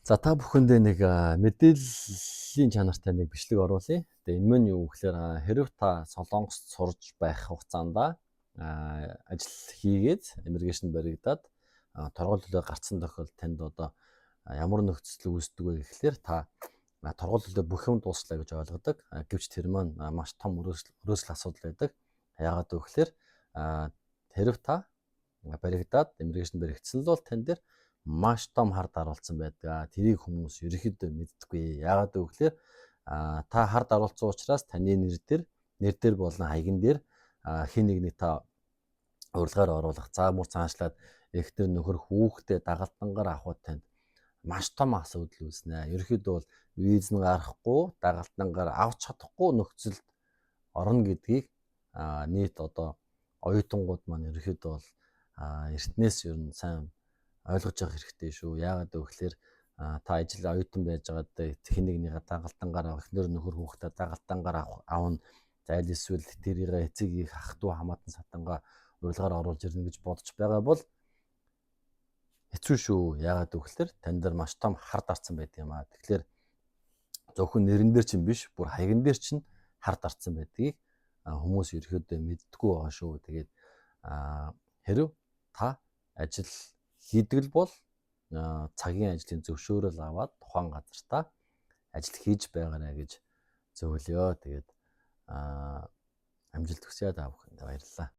За та бүхэндээ нэг мэдээллийн чанартай нэг бичлэг оруулъя. Тэгээ энэ мань юу гэхээр хэрв та Солонгост сурж байх хугацаанд ажил хийгээд иммиграшн баригдаад торгол төлөө гарцсан тохиолдолд танд одоо ямар нөхцөл үүсдэг вэ гэхлээр та торгол төлөө бүх юм дууслаа гэж ойлгодог. Гэвч тэр маань маш том өрөөсөл асуудал байдаг. Яагаад вэ гэхээр хэрв та баригдаад иммиграшн баригдсан л бол тань дээр маш том хард харуулсан байдаг. Тэрийг хүмүүс ерөөхдөө мэддэггүй. Яагаад вэ гэхээр та хард харуулсан учраас таны нэр дээр болон хаягн дээр хин нэгний та урилгаар оруулах, заамуур цаашлаад эхнэр нөхөр хүүхдээ дагалдангаар авахд танд маш том асуудал үүснэ. Ерөөхдөө бол виз нь гарахгүй, дагалдангаар авч чадахгүй нөхцөлд орно гэдгийг нийт одоо оюутангууд маань ерөөхдөө бол эртнээс ер нь сайн ойлгож явах хэрэгтэй шүү. Яагаад вэ гэхээр та ажил оюутан байж байгаад хэн нэгнийгээ дагалдангаар авах, эхнэр нөхөр хүүхдээ дагалдангаар авна. За эсвэл тэрийг эцэг их ах トゥ хамаатан сатангаа урилгаар оруулж ирнэ гэж бодож байгаа бол хэцүү шүү. Яагаад вэ гэхээр тань дээр маш том хард арцсан байдаг юм аа. Тэгэхээр зөвхөн нэрэн дээр чинь биш, бүр хаягн дээр чинь хард арцсан байдгийг хүмүүс ерөөхдөө мэддэггүй байгаа шүү. Тэгээд хэрв та ажил хийдэг л бол цагийн ажлын зөвшөөрөл аваад тухайн газартаа ажил хийж байгаарай гэж зөвлөё. Тэгээд амжилт хүсье та бүхэнд баярлалаа.